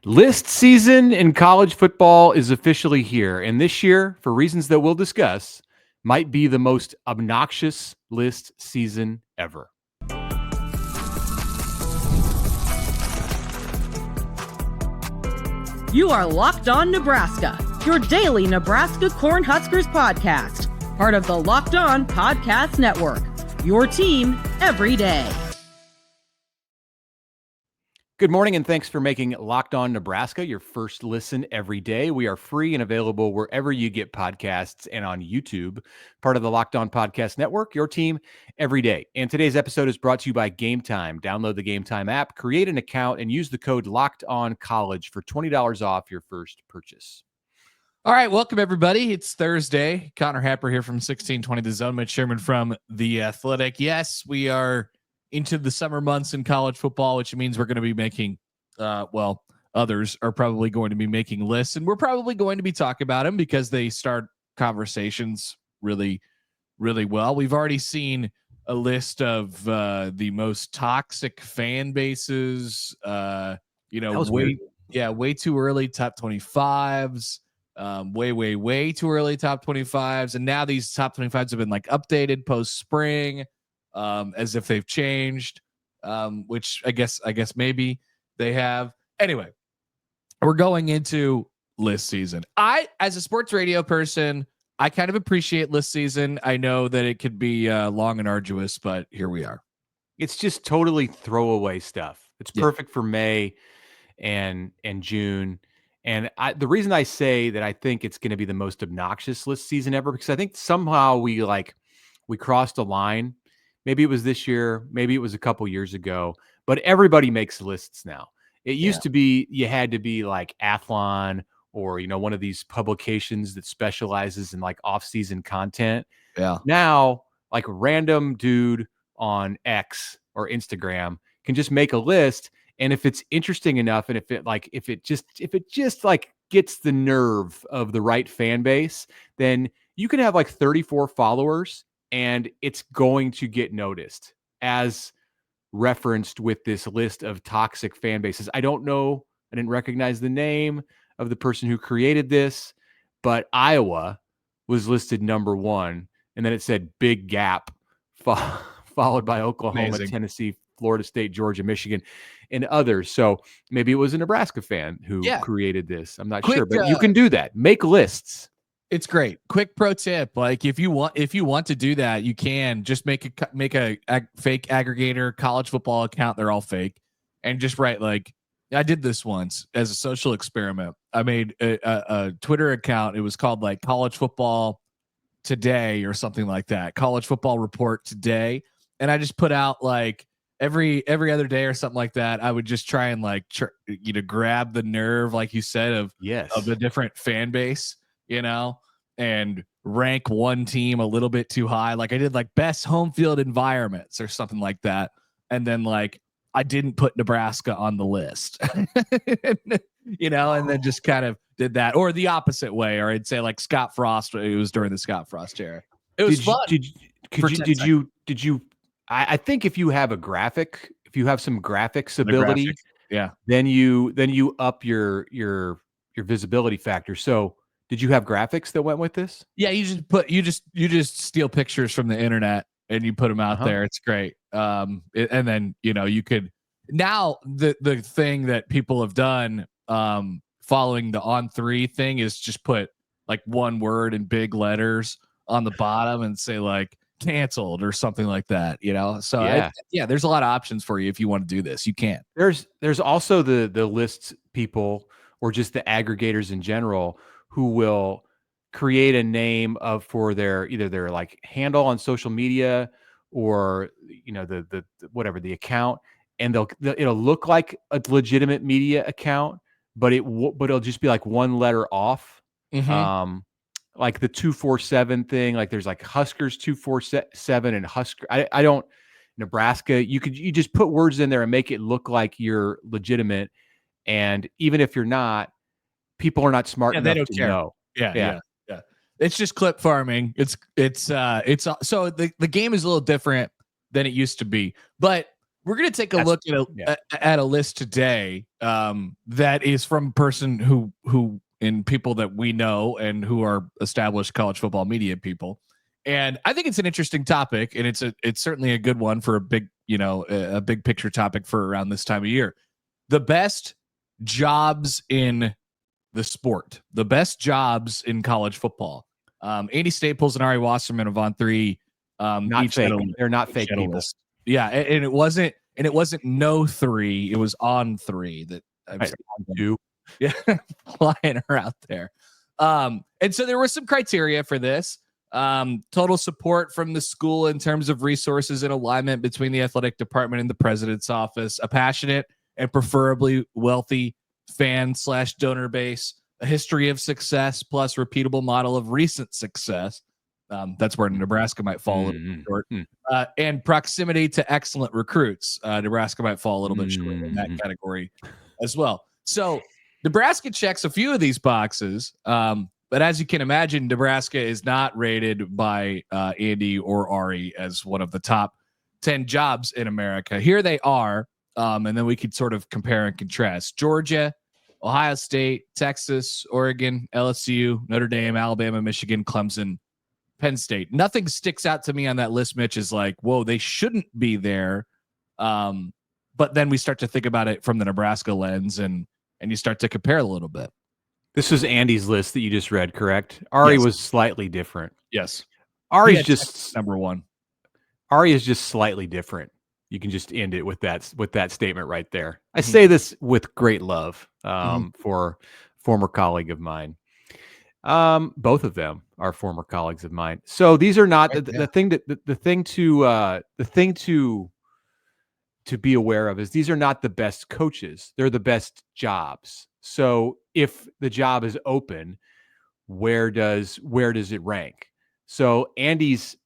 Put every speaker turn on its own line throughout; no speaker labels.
List season in college football is officially here, and this year, for reasons that we'll discuss, might be the most obnoxious list season ever.
You are Locked On Nebraska, your daily Nebraska Cornhuskers podcast, part of the Locked On Podcast Network, your team every day.
Good morning, and thanks for making Locked On Nebraska your first listen every day. We are free and available wherever you get podcasts and on YouTube, part of the Locked On Podcast Network, your team every day. And today's episode is brought to you by Game Time. Download the Game Time app, create an account, and use the code LOCKEDONCollege for $20 off your first purchase.
All right, welcome everybody. It's Thursday. Connor Happer here from 1620 The Zone. Mitch Sherman from The Athletic. Yes, we are into the summer months in college football, which means we're going to be making, others are probably going to be making lists, and we're probably going to be talking about them because they start conversations really, really well. We've already seen a list of the most toxic fan bases, way too early top 25s, way too early top 25s. And now these top 25s have been like updated post spring, as if they've changed, which I guess maybe they have. Anyway, we're going into list season. As a sports radio person, I kind of appreciate list season. I know that it could be long and arduous, but here we are.
It's just totally throwaway stuff. It's perfect for May and June. And the reason I say that I think it's going to be the most obnoxious list season ever, because I think somehow we crossed a line. Maybe it was this year, maybe it was a couple years ago, but everybody makes lists now. It used to be you had to be like Athlon or, one of these publications that specializes in like off-season content.
Yeah.
Now, like random dude on X or Instagram can just make a list, and if it's interesting enough, and if it just gets the nerve of the right fan base, then you can have like 34 followers and it's going to get noticed, as referenced with this list of toxic fan bases. I don't know. I didn't recognize the name of the person who created this, but Iowa was listed number 1. And then it said big gap, followed by Oklahoma,
Amazing.
Tennessee, Florida State, Georgia, Michigan, and others. So maybe it was a Nebraska fan who created this. I'm not sure, but you can do that. Make lists.
It's great. Quick pro tip: like if you want to do that, you can just make a fake aggregator college football account. They're all fake, and just write like, I did this once as a social experiment. I made a Twitter account. It was called like College Football Today or something like that. College Football Report Today, and I just put out like every other day or something like that. I would just try and grab the nerve, like you said, of a different fan base. And rank one team a little bit too high. Like I did like best home field environments or something like that. And then like, I didn't put Nebraska on the list, and then just kind of did that, or the opposite way. Or I'd say like Scott Frost. It was during the Scott Frost era. It was fun.
Did you, I think if you have a graphic, if you have some graphics ability, then you up your visibility factor. So, did you have graphics that went with this?
Yeah, you just steal pictures from the internet and you put them out there. It's great. And then you could now the thing that people have done following the On3 thing is just put like one word in big letters on the bottom and say like canceled or something like that. So there's a lot of options for you if you want to do this. You can.
There's also the lists people, or just the aggregators in general, who will create a name for either their like handle on social media or the whatever the account, and it'll look like a legitimate media account, but it'll just be like one letter off. Like the 247 thing, like there's like Huskers 247 and Husker. I don't Nebraska. You just put words in there and make it look like you're legitimate, and even if you're not, people are not smart enough to know.
Yeah. It's just clip farming. It's so the game is a little different than it used to be. But We're going to take a look at a list today that is from a person who in people that we know and who are established college football media people. And I think it's an interesting topic, and it's certainly a good one for a big, a big picture topic for around this time of year. The best jobs in the sport, the best jobs in college football. Andy Staples and Ari Wasserman have on 3.
Not fake. They're not fake people.
Yeah, and it wasn't no 3. It was on 3 that I'm
do.
Yeah, flying her out there. And so there was some criteria for this. Total support from the school in terms of resources and alignment between the athletic department and the president's office, a passionate and preferably wealthy fan/donor base, a history of success plus repeatable model of recent success. That's where Nebraska might fall a little bit short. And proximity to excellent recruits. Nebraska might fall a little bit short in that category as well. So Nebraska checks a few of these boxes. But as you can imagine, Nebraska is not rated by Andy or Ari as one of the top 10 jobs in America. Here they are. And then we could sort of compare and contrast. Georgia, Ohio State, Texas, Oregon, LSU, Notre Dame, Alabama, Michigan, Clemson, Penn State. Nothing sticks out to me on that list, Mitch, is like, whoa, they shouldn't be there. But then we start to think about it from the Nebraska lens, and you start to compare a little bit.
This was Andy's list that you just read, correct? Ari was slightly different.
Yes.
Ari's just
number 1.
Ari is just slightly different. You can just end it with that statement right there. I say this with great love for former colleague of mine. Both of them are former colleagues of mine. So these are not the thing to be aware of is these are not the best coaches. They're the best jobs. So if the job is open, where does it rank? So Andy's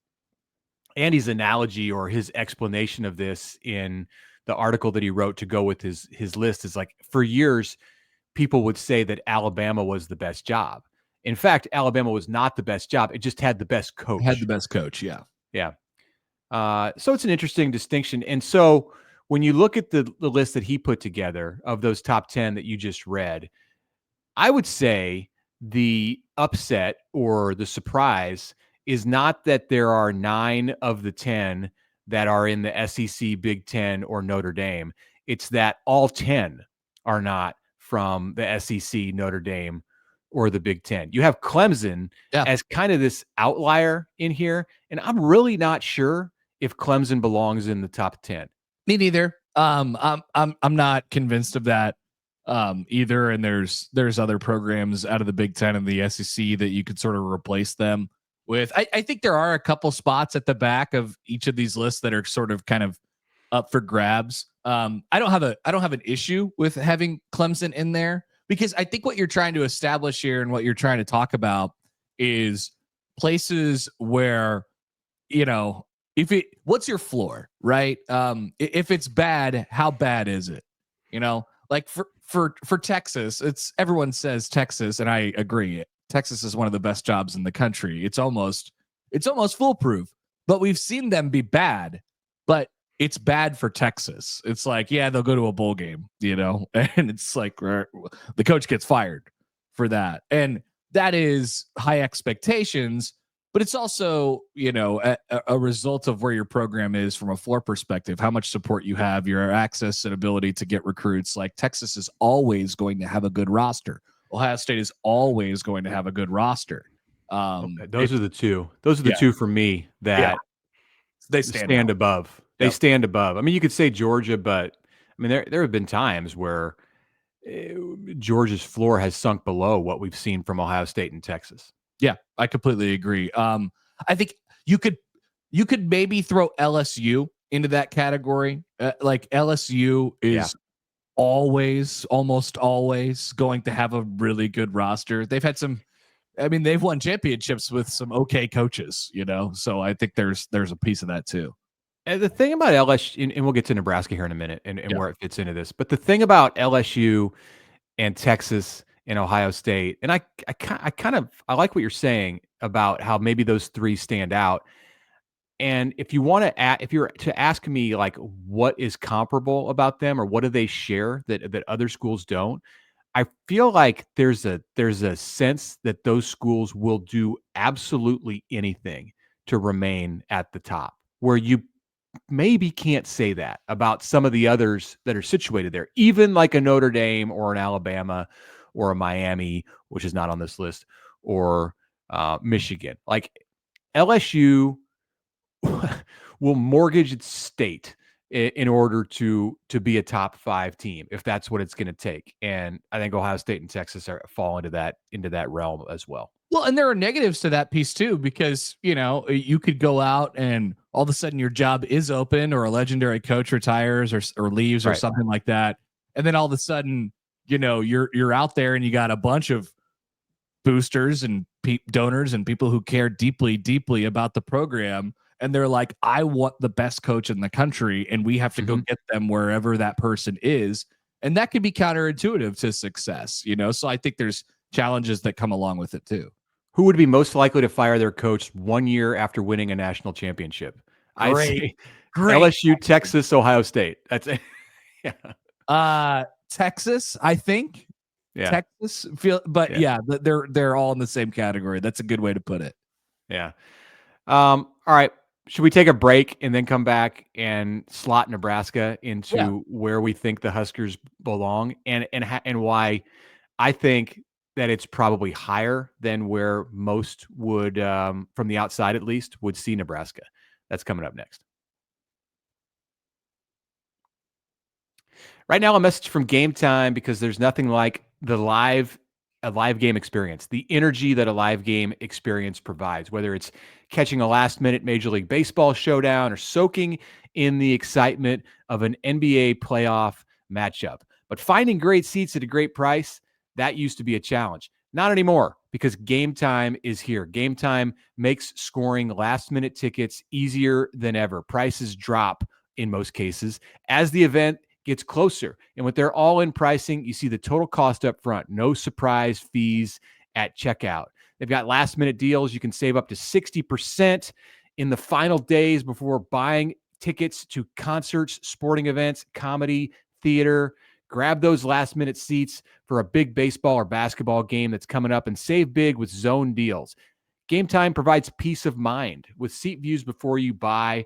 analogy or his explanation of this in the article that he wrote to go with his list is like, for years, people would say that Alabama was the best job. In fact, Alabama was not the best job. It just had the best coach.
Yeah.
Yeah. So it's an interesting distinction. And so when you look at the list that he put together of those top 10 that you just read, I would say the upset or the surprise is not that there are 9 of the 10 that are in the SEC, Big Ten, or Notre Dame. It's that all 10 are not from the SEC, Notre Dame, or the Big Ten. You have Clemson as kind of this outlier in here, and I'm really not sure if Clemson belongs in the top 10.
Me neither. I'm not convinced of that either. And there's other programs out of the Big Ten and the SEC that you could sort of replace them with. I think there are a couple spots at the back of each of these lists that are sort of kind of up for grabs. I don't have an issue with having Clemson in there, because I think what you're trying to establish here and what you're trying to talk about is places where, what's your floor, right? If it's bad, how bad is it? Like for Texas, everyone says Texas, and I agree. Texas is one of the best jobs in the country. It's almost foolproof, but we've seen them be bad, but it's bad for Texas. It's like, yeah, they'll go to a bowl game, and it's like the coach gets fired for that. And that is high expectations, but it's also, a result of where your program is from a floor perspective, how much support you have, your access and ability to get recruits. Like Texas is always going to have a good roster. Ohio State is always going to have a good roster.
Those are the two. Those are the two for me that
they
stand above. They stand above. I mean, you could say Georgia, but I mean, there have been times where Georgia's floor has sunk below what we've seen from Ohio State and Texas.
Yeah, I completely agree. I think you could maybe throw LSU into that category. Like LSU is almost always going to have a really good roster. They've had they've won championships with some okay coaches, so I think there's a piece of that too.
And the thing about LSU, and we'll get to Nebraska here in a minute and where it fits into this, but the thing about LSU and Texas and Ohio State, and I like what you're saying about how maybe those 3 stand out. And if you want to, if you're to ask me like what is comparable about them or what do they share that other schools don't, I feel like there's a sense that those schools will do absolutely anything to remain at the top, where you maybe can't say that about some of the others that are situated there, even like a Notre Dame or an Alabama or a Miami, which is not on this list, or Michigan. Like LSU will mortgage its state in order to be a top 5 team if that's what it's going to take. And I think Ohio State and Texas fall into that realm as well.
Well, and there are negatives to that piece too, because you could go out and all of a sudden your job is open, or a legendary coach retires or leaves or something like that, and then all of a sudden you're out there and you got a bunch of boosters and donors and people who care deeply about the program, and they're like, I want the best coach in the country, and we have to go get them wherever that person is, and that could be counterintuitive to success. So I think there's challenges that come along with it too.
Who would be most likely to fire their coach 1 year after winning a national championship? I say LSU, Texas, Ohio State. That's it.
Texas, I think.
Yeah.
Texas they're all in the same category. That's a good way to put it.
Yeah. All right. Should we take a break and then come back and slot Nebraska into where we think the Huskers belong and why I think that it's probably higher than where most would, from the outside at least, would see Nebraska. That's coming up next. Right now, a message from Game Time, because there's nothing like a live game experience, the energy that a live game experience provides, whether it's catching a last-minute Major League Baseball showdown or soaking in the excitement of an NBA playoff matchup. But finding great seats at a great price, that used to be a challenge. Not anymore, because Game Time is here. Game Time makes scoring last-minute tickets easier than ever. Prices drop in most cases as the event gets closer. And with their all-in pricing, you see the total cost up front. No surprise fees at checkout. They've got last-minute deals. You can save up to 60% in the final days before buying tickets to concerts, sporting events, comedy, theater. Grab those last-minute seats for a big baseball or basketball game that's coming up and save big with zone deals. Game Time provides peace of mind. With seat views before you buy,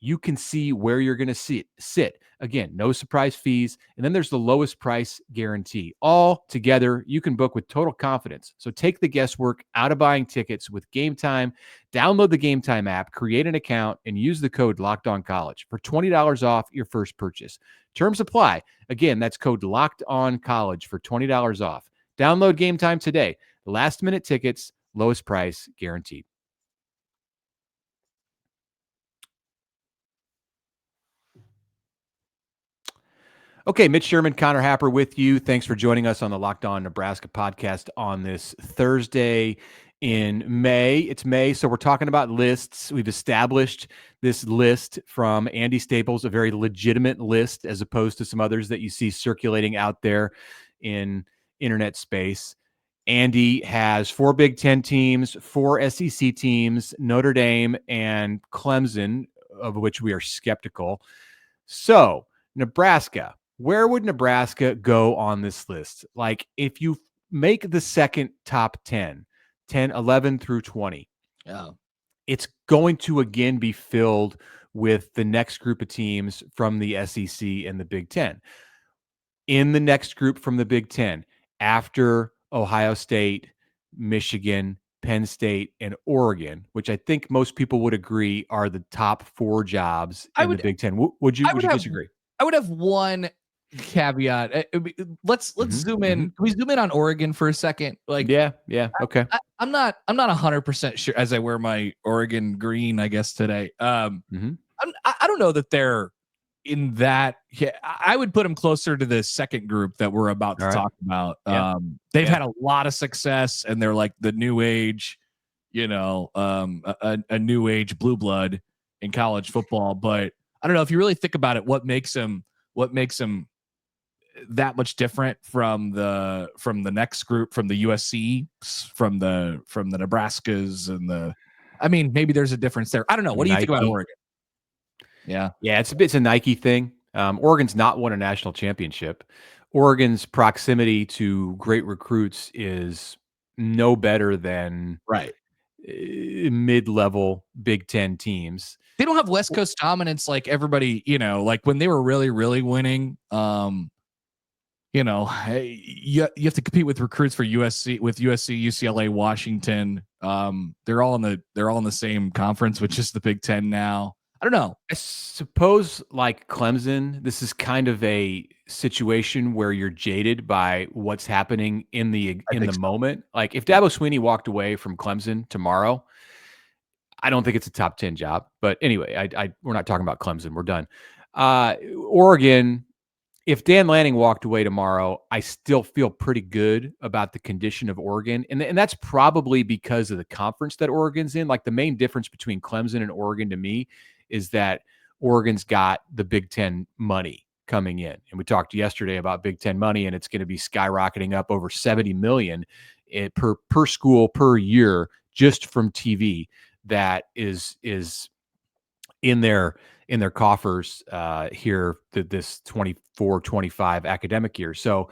you can see where you're going to sit. Again, no surprise fees. And then there's the lowest price guarantee. All together, you can book with total confidence. So take the guesswork out of buying tickets with Game Time. Download the Game Time app, create an account, and use the code LOCKEDONCollege for $20 off your first purchase. Terms apply. Again, that's code LOCKEDONCollege for $20 off. Download Game Time today. Last-minute tickets, lowest price guaranteed. Okay, Mitch Sherman, Connor Happer with you. Thanks for joining us on the Locked On Nebraska podcast on this Thursday in May. It's May, so we're talking about lists. We've established this list from Andy Staples, a very legitimate list, as opposed to some others that you see circulating out there in internet space. Andy has 4 Big Ten teams, 4 SEC teams, Notre Dame and Clemson, of which we are skeptical. So, Nebraska. Where would Nebraska go on this list? Like, if you make the second top 10, 11 through 20, it's going to again be filled with the next group of teams from the SEC and the Big Ten. In the next group from the Big Ten, after Ohio State, Michigan, Penn State, and Oregon, which I think most people would agree are the top 4 jobs in the Big Ten. Would you disagree?
I would have one caveat. Let's zoom in. Can we zoom in on Oregon for a second? Like,
yeah, okay.
I'm not 100% sure, as I wear my Oregon green, I guess today. I don't know that they're in that. I would put them closer to the second group that we're about to talk about. They've had a lot of success, and they're like the new age, a new age blue blood in college football. But I don't know if you really think about it, what makes them that much different from the next group, from the USC, from the Nebraskas and the I mean, maybe there's a difference there. I don't know. What do you think about Oregon? Yeah.
Yeah, it's a Nike thing. Oregon's not won a national championship. Oregon's proximity to great recruits is no better than mid-level Big Ten teams.
They don't have West Coast dominance like everybody, like when they were really, really winning. You have to compete with recruits for USC, UCLA, Washington. They're all in the same conference, which is the Big Ten now. I don't know.
I suppose like Clemson, this is kind of a situation where you're jaded by what's happening in the moment. Like if Dabo Swinney walked away from Clemson tomorrow, I don't think it's a top 10 job. But anyway, we're not talking about Clemson. We're done. Oregon, if Dan Lanning walked away tomorrow, I still feel pretty good about the condition of Oregon. And that's probably because of the conference that Oregon's in. Like the main difference between Clemson and Oregon to me is that Oregon's got the Big Ten money coming in. And we talked yesterday about Big Ten money, and it's going to be skyrocketing up over $70 million per school per year just from TV. That is in their coffers here this 24-25 academic year. So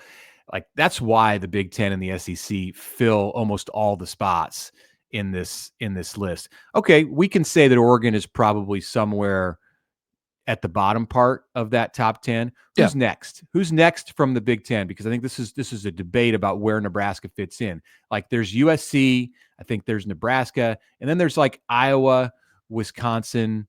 like that's why the Big Ten and the SEC fill almost all the spots in this list. Okay, we can say that Oregon is probably somewhere at the bottom part of that top 10. Who's next? Who's next from the Big Ten? Because I think this is a debate about where Nebraska fits in. Like there's USC, I think there's Nebraska, and then there's like Iowa, Wisconsin.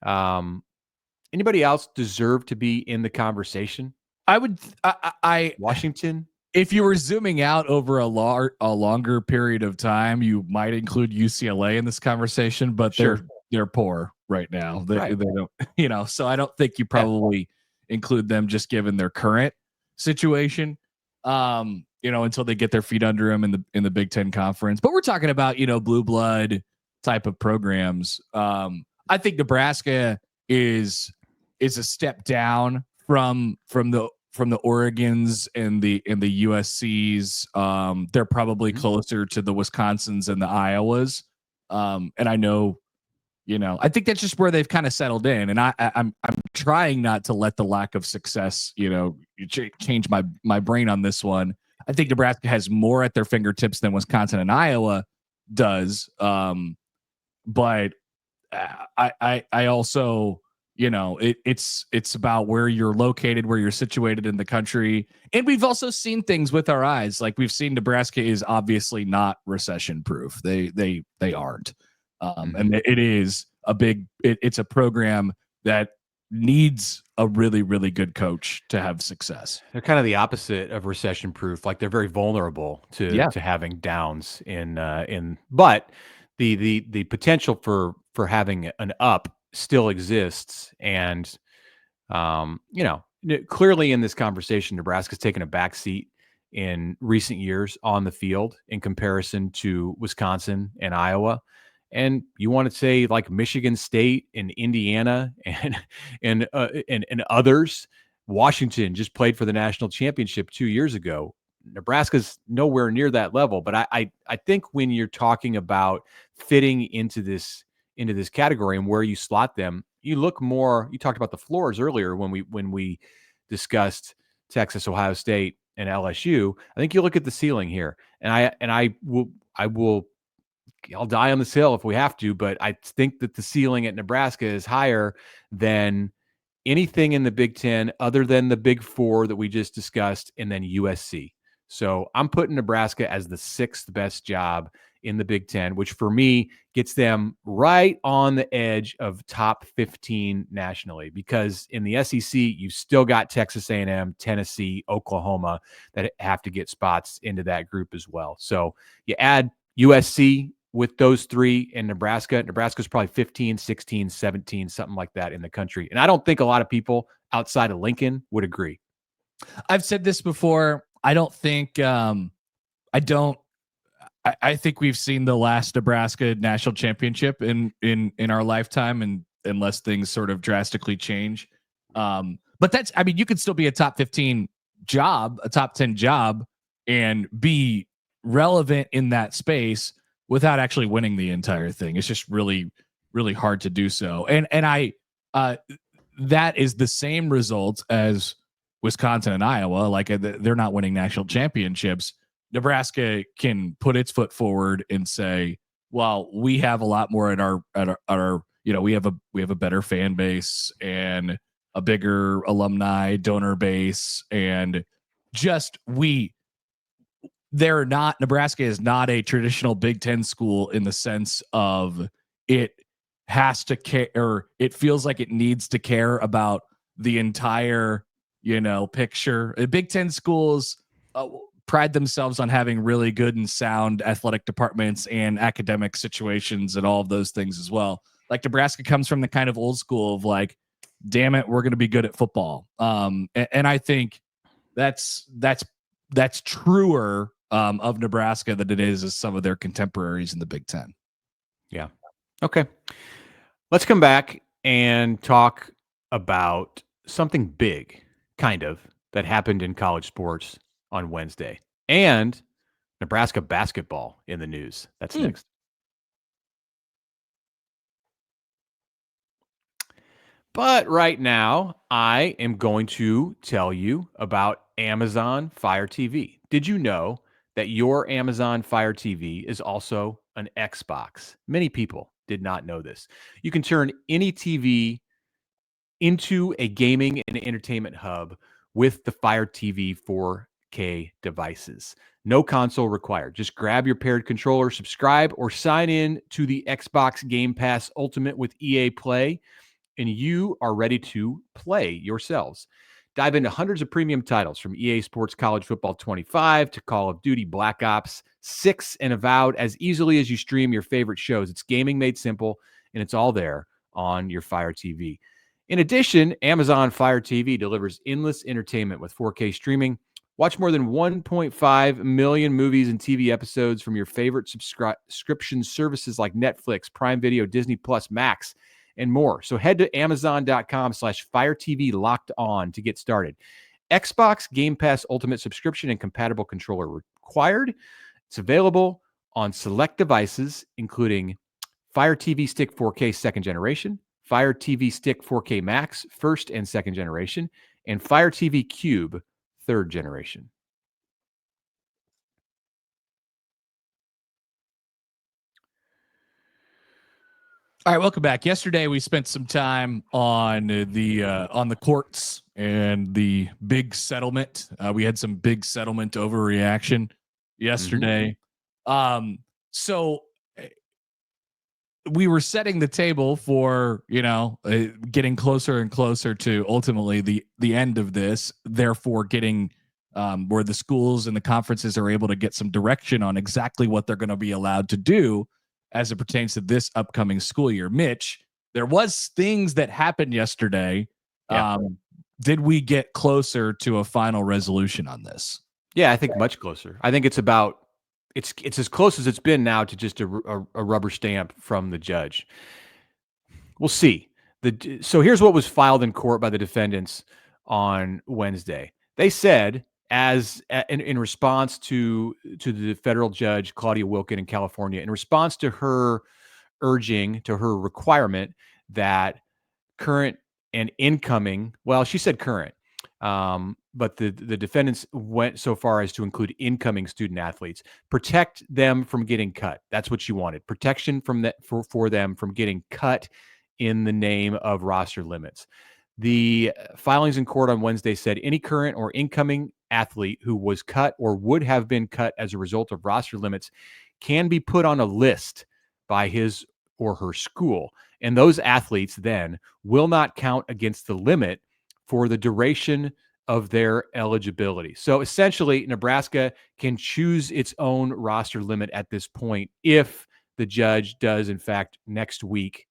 Anybody else deserve to be in the conversation?
I
Washington.
If you were zooming out over a longer period of time, you might include UCLA in this conversation, but they're poor right now. They don't, so I don't think you probably include them just given their current situation. Until they get their feet under them in the Big Ten conference. But we're talking about, blue blood type of programs. I think Nebraska is a step down from the Oregons and the USCs. They're probably closer to the Wisconsins and the Iowas. And I know, I think that's just where they've kind of settled in. And I'm trying not to let the lack of success, change my brain on this one. I think Nebraska has more at their fingertips than Wisconsin and Iowa does. But I also, it's about where you're located, where you're situated in the country. And we've also seen things with our eyes. Like we've seen Nebraska is obviously not recession proof. They aren't. And it is it's a program that needs a really, really good coach to have success.
They're kind of the opposite of recession proof. Like they're very vulnerable to having downs but the potential for having an up still exists. And, clearly in this conversation, Nebraska's taken a back seat in recent years on the field in comparison to Wisconsin and Iowa. And you want to say like Michigan State and Indiana and others. Washington just played for the national championship 2 years ago. Nebraska's nowhere near that level. But I think when you're talking about fitting into this category and where you slot them, you look more. You talked about the floors earlier when we discussed Texas, Ohio State, and LSU. I think you look at the ceiling here, and I'll die on this hill if we have to, but I think that the ceiling at Nebraska is higher than anything in the Big Ten other than the Big Four that we just discussed, and then USC. So I'm putting Nebraska as the 6th best job in the Big Ten, which for me gets them right on the edge of top 15 nationally, because in the SEC, you've still got Texas A&M, Tennessee, Oklahoma that have to get spots into that group as well. So you add USC with those three and Nebraska's probably 15, 16, 17, something like that in the country. And I don't think a lot of people outside of Lincoln would agree.
I've said this before. I don't think I think we've seen the last Nebraska national championship in our lifetime, and unless things sort of drastically change. But you could still be a top 15 job, a top 10 job, and be relevant in that space. without actually winning the entire thing. It's just really, really hard to do so. And that is the same result as Wisconsin and Iowa. Like they're not winning national championships. Nebraska can put its foot forward and say, well, we have a lot more at our we have a better fan base and a bigger alumni donor base, and just Nebraska is not a traditional Big Ten school in the sense of it has to care, or it feels like it needs to care about the entire, picture. Big Ten schools pride themselves on having really good and sound athletic departments and academic situations and all of those things as well. Like Nebraska comes from the kind of old school of like, damn it, we're going to be good at football. And I think that's truer of Nebraska than it is as some of their contemporaries in the Big Ten.
Yeah. Okay. Let's come back and talk about something big, kind of, that happened in college sports on Wednesday, and Nebraska basketball in the news. That's next. But right now, I am going to tell you about Amazon Fire TV. Did you know that your Amazon Fire TV is also an Xbox? Many people did not know this. You can turn any TV into a gaming and entertainment hub with the Fire TV 4K devices. No console required. Just grab your paired controller, subscribe, or sign in to the Xbox Game Pass Ultimate with EA Play, and you are ready to play yourselves. Dive into hundreds of premium titles from EA Sports College Football 25 to Call of Duty Black Ops 6 and Avowed as easily as you stream your favorite shows. It's gaming made simple, and it's all there on your Fire TV. In addition, Amazon Fire TV delivers endless entertainment with 4K streaming. Watch more than 1.5 million movies and TV episodes from your favorite subscription services like Netflix, Prime Video, Disney Plus, Max, and more. So head to Amazon.com/FireTV locked on to get started. Xbox Game Pass Ultimate subscription and compatible controller required. It's available on select devices, including Fire TV Stick 4K second generation, Fire TV Stick 4K Max first and second generation, and Fire TV Cube third generation.
All right, welcome back. Yesterday, we spent some time on the courts and the big settlement. We had some big settlement overreaction yesterday. So we were setting the table for getting closer and closer to ultimately the end of this. Therefore, getting where the schools and the conferences are able to get some direction on exactly what they're going to be allowed to do as it pertains to this upcoming school year. Mitch, there was things that happened yesterday.
Yeah.
Did we get closer to a final resolution on this?
Yeah, I think much closer. I think it's as close as it's been now to just a rubber stamp from the judge. We'll see. So here's what was filed in court by the defendants on Wednesday. They said, in response to the federal judge, Claudia Wilken in California, in response to her urging, to her requirement that current and incoming, well, she said current, but the defendants went so far as to include incoming student athletes, protect them from getting cut. That's what she wanted. Protection from that for them from getting cut in the name of roster limits. The filings in court on Wednesday said any current or incoming athlete who was cut or would have been cut as a result of roster limits can be put on a list by his or her school. And those athletes then will not count against the limit for the duration of their eligibility. So essentially, Nebraska can choose its own roster limit at this point if the judge does, in fact, next week,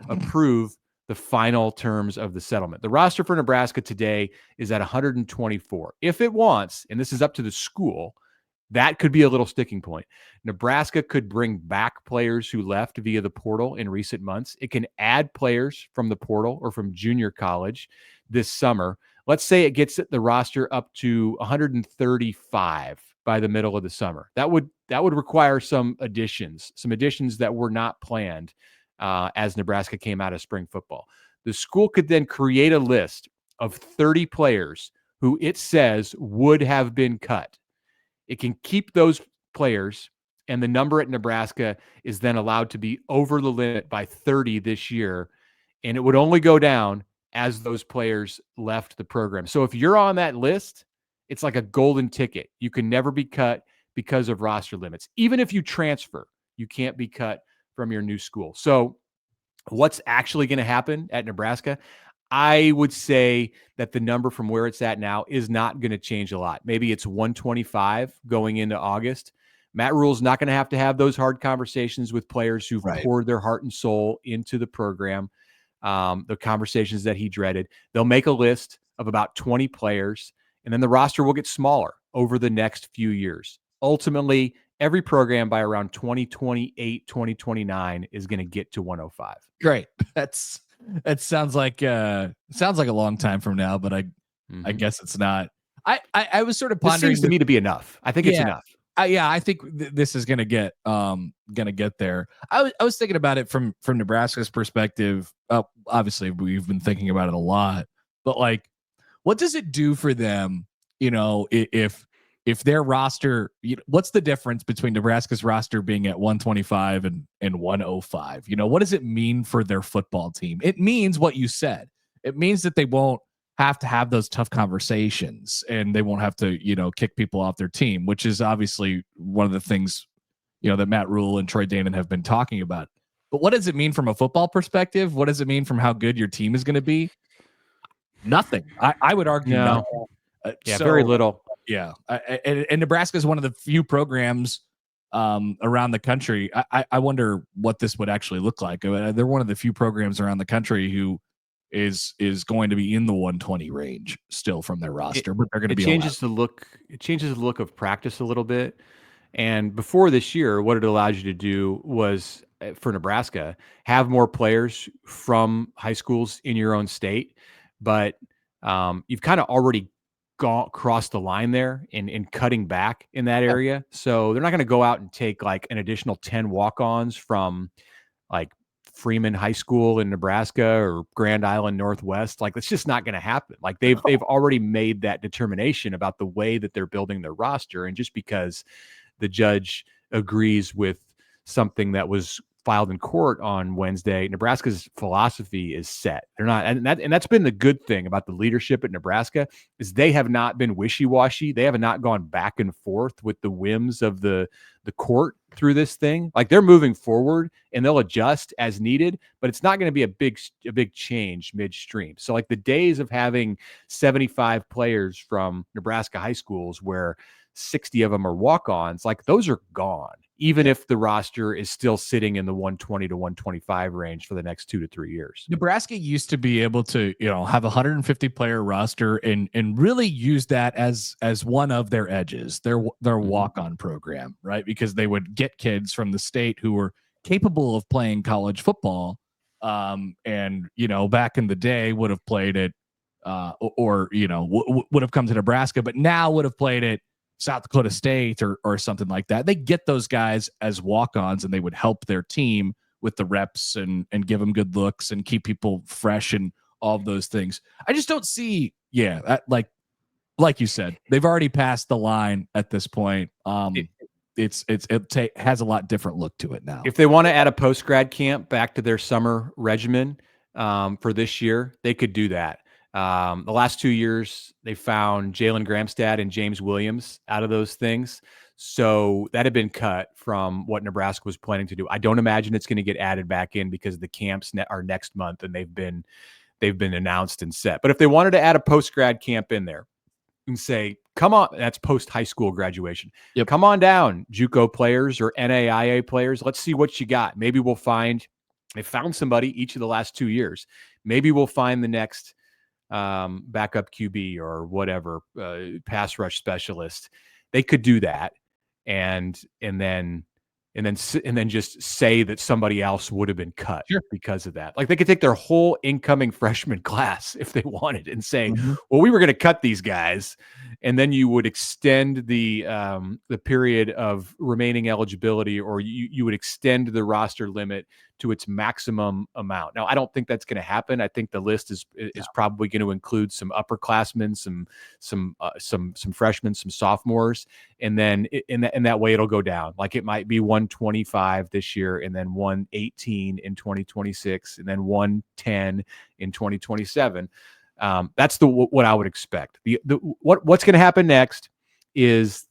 approve the final terms of the settlement. The roster for Nebraska today is at 124. If it wants, and this is up to the school, that could be a little sticking point. Nebraska could bring back players who left via the portal in recent months. It can add players from the portal or from junior college this summer, Let's say it gets the roster up to 135 by the middle of the summer. That would require some additions that were not planned as Nebraska came out of spring football. The school could then create a list of 30 players who it says would have been cut. It can keep those players, and the number at Nebraska is then allowed to be over the limit by 30 this year, and it would only go down as those players left the program. So if you're on that list, it's like a golden ticket. You can never be cut because of roster limits. Even if you transfer, you can't be cut from your new school. So what's actually going to happen at Nebraska? I would say that the number from where it's at now is not going to change a lot. Maybe it's 125 going into August. Matt Rule's not going to have those hard conversations with players who've poured their heart and soul into the program, the conversations that he dreaded. They'll make a list of about 20 players, and then the roster will get smaller over the next few years. Ultimately, every program by around 2028, 2029 is going to get to 105.
Great. That sounds like a long time from now, but I guess it's not. I was sort of pondering.
This seems to me to be enough. I think it's enough.
I think this is gonna get there. I was thinking about it from Nebraska's perspective. Obviously, we've been thinking about it a lot, but like, what does it do for them? You know, if their roster, what's the difference between Nebraska's roster being at 125 and 105? You know, what does it mean for their football team? It means what you said. It means that they won't have to have those tough conversations, and they won't have to, kick people off their team, which is obviously one of the things, that Matt Rule and Troy Danon have been talking about. But what does it mean from a football perspective? What does it mean from how good your team is going to be? Nothing. I would argue
no.
Nothing.
Very little.
Yeah. And Nebraska is one of the few programs around the country. I wonder what this would actually look like. They're one of the few programs around the country who is going to be in the 120 range still from their roster, but they're going to be
changes the look. It changes the look of practice a little bit. And before this year, what it allowed you to do was, for Nebraska, have more players from high schools in your own state. But you've kind of already crossed the line there in cutting back in that area. So they're not going to go out and take like an additional 10 walk-ons from like Freeman High School in Nebraska or Grand Island Northwest. Like, that's just not going to happen. Like, they've already made that determination about the way that they're building their roster. And just because the judge agrees with something that was filed in court on Wednesday, Nebraska's philosophy is set. They're not, and that's been the good thing about the leadership at Nebraska, is they have not been wishy-washy. They have not gone back and forth with the whims of the court through this thing. Like, they're moving forward and they'll adjust as needed, but it's not going to be a big change midstream. So like the days of having 75 players from Nebraska high schools where 60 of them are walk-ons, like those are gone, even if the roster is still sitting in the 120 to 125 range for the next 2 to 3 years.
Nebraska used to be able to, have a 150 player roster and really use that as one of their edges, their walk-on program, right? Because they would get kids from the state who were capable of playing college football, and back in the day would have played it, would have come to Nebraska, but now would have played it South Dakota State or something like that. They get those guys as walk-ons, and they would help their team with the reps and give them good looks and keep people fresh and all of those things. I just don't see, like you said, they've already passed the line at this point. It has a lot different look to it now.
If they want to add a post-grad camp back to their summer regimen for this year, they could do that. The last 2 years, they found Jalen Gramstad and James Williams out of those things. So that had been cut from what Nebraska was planning to do. I don't imagine it's going to get added back in because the camps are next month and they've been announced and set. But if they wanted to add a post-grad camp in there and say, come on, that's post-high school graduation.
Yep.
Come on down, JUCO players or NAIA players. Let's see what you got. Maybe we'll find, they found somebody each of the last 2 years. Maybe we'll find the next backup QB or whatever, pass rush specialist. They could do that, and then and then just say that somebody else would have been cut
Sure.
because of that. Like they could take their whole incoming freshman class if they wanted and say,
Mhm.
well, we were going to cut these guys, and then you would extend the period of remaining eligibility, or you would extend the roster limit to its maximum amount. Now, I don't think that's going to happen. I think the list is probably going to include some upperclassmen, some freshmen, some sophomores, and then in that way it'll go down. Like it might be 125 this year, and then 118 in 2026, and then 110 in 2027. That's what I would expect. What's going to happen next is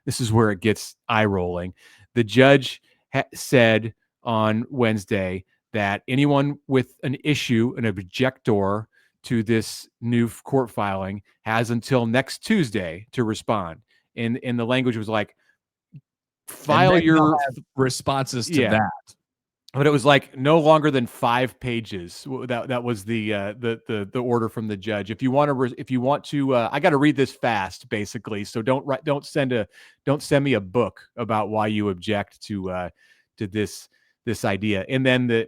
this is where it gets eye rolling. The judge said on Wednesday that anyone with an issue, an objector to this new court filing, has until next Tuesday to respond. And the language was like, file your
responses to that.
But it was like no longer than 5 pages. That was the order from the judge. If you want to, I got to read this fast, basically. So don't send me a book about why you object to this idea. And then the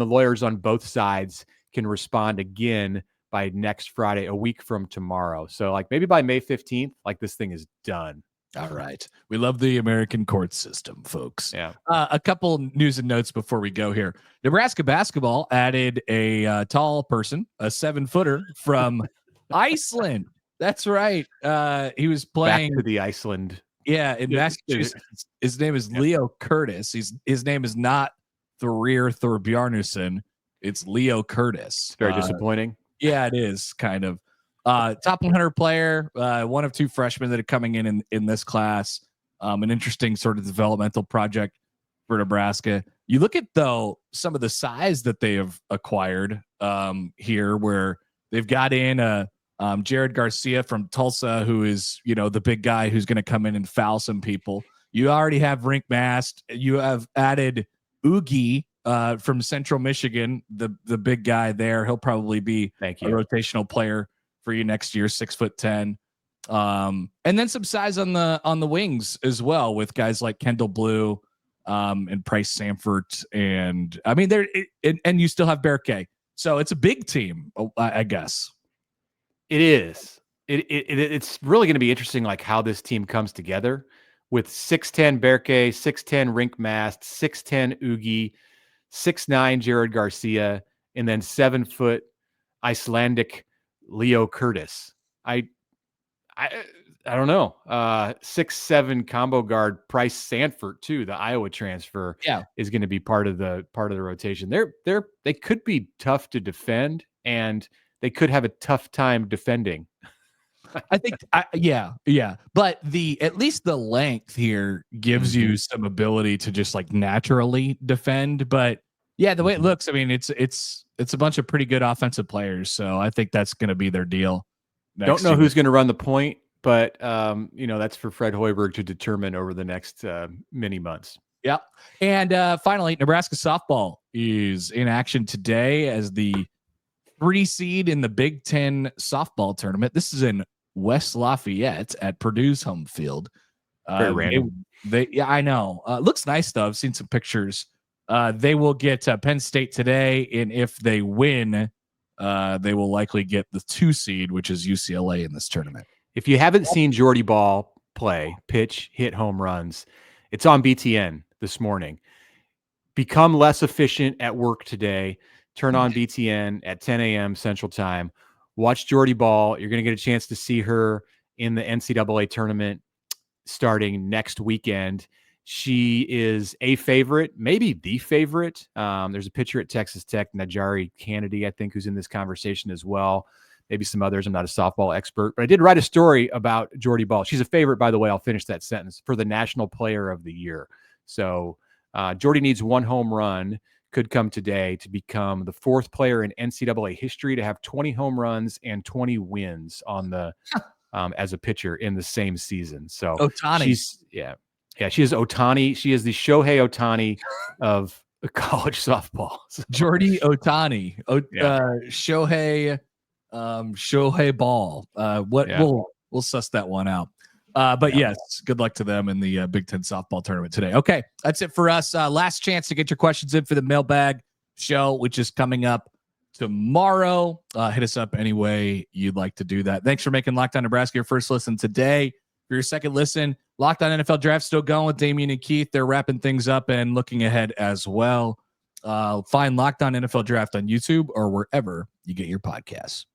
lawyers on both sides can respond again by next Friday, a week from tomorrow. So like maybe by May 15th, like this thing is done.
All right. We love the American court system, folks.
Yeah.
A couple news and notes before we go here. Nebraska basketball added a tall person, a 7-footer from Iceland. That's right. He was playing
back to the Iceland.
Yeah, in Massachusetts. His name is Leo Curtis. His name is not Thorir Thorbjarnarson. It's Leo Curtis.
It's very disappointing.
Yeah, it is kind of. Top 100 player, one of 2 freshmen that are coming in this class. An interesting sort of developmental project for Nebraska. You look at, though, some of the size that they have acquired here, where they've got in Jared Garcia from Tulsa, who is, the big guy who's going to come in and foul some people. You already have Rink Mast. You have added Oogie from Central Michigan, the big guy there. He'll probably be a rotational player for you next year, 6'10", and then some size on the wings as well with guys like Kendall Blue and Price Samford, and I mean and you still have Berke, so it's a big team, I guess.
It is. It's really going to be interesting, like how this team comes together with 6'10" Berke, 6'10" Rink Mast, 6'10" Oogie, 6'9" Jared Garcia, and then 7-foot Icelandic Leo Curtis. I don't know. 6'7" combo guard Price Sanford too. The Iowa transfer is going to be part of the rotation. They could be tough to defend, and they could have a tough time defending.
I think, but at least the length here gives you some ability to just like naturally defend. But yeah, the way it looks, I mean, it's a bunch of pretty good offensive players. So I think that's going to be their deal.
Don't know who's going to run the point, but that's for Fred Hoiberg to determine over the next many months.
Yeah. And finally, Nebraska softball is in action today as the 3 seed in the Big Ten softball tournament. This is in West Lafayette at Purdue's home field.
Very random.
I know. Looks nice though. I've seen some pictures. They will get Penn State today, and if they win, they will likely get the 2 seed, which is UCLA in this tournament.
If you haven't seen Jordy Bahl play, pitch, hit home runs, it's on BTN this morning. Become less efficient at work today. Turn on BTN at 10 a.m. Central Time. Watch Jordy Bahl. You're going to get a chance to see her in the NCAA tournament starting next weekend. She is a favorite, maybe the favorite. There's a pitcher at Texas Tech, Najari Kennedy, I think, who's in this conversation as well. Maybe some others. I'm not a softball expert, but I did write a story about Jordy Bahl. She's a favorite, by the way. I'll finish that sentence, for the National Player of the Year. So Jordy needs 1 home run. Could come today to become the 4th player in NCAA history to have 20 home runs and 20 wins on the as a pitcher in the same season. So
Ohtani.
She is Ohtani. She is the Shohei Ohtani of college softball. So,
Jordy Ohtani. Shohei Ball. We'll suss that one out. But yes, good luck to them in the Big Ten softball tournament today. Okay, that's it for us. Last chance to get your questions in for the mailbag show, which is coming up tomorrow. Hit us up any way you'd like to do that. Thanks for making Locked On Nebraska your first listen today. For your second listen, Locked On NFL Draft still going with Damian and Keith. They're wrapping things up and looking ahead as well. Find Locked On NFL Draft on YouTube or wherever you get your podcasts.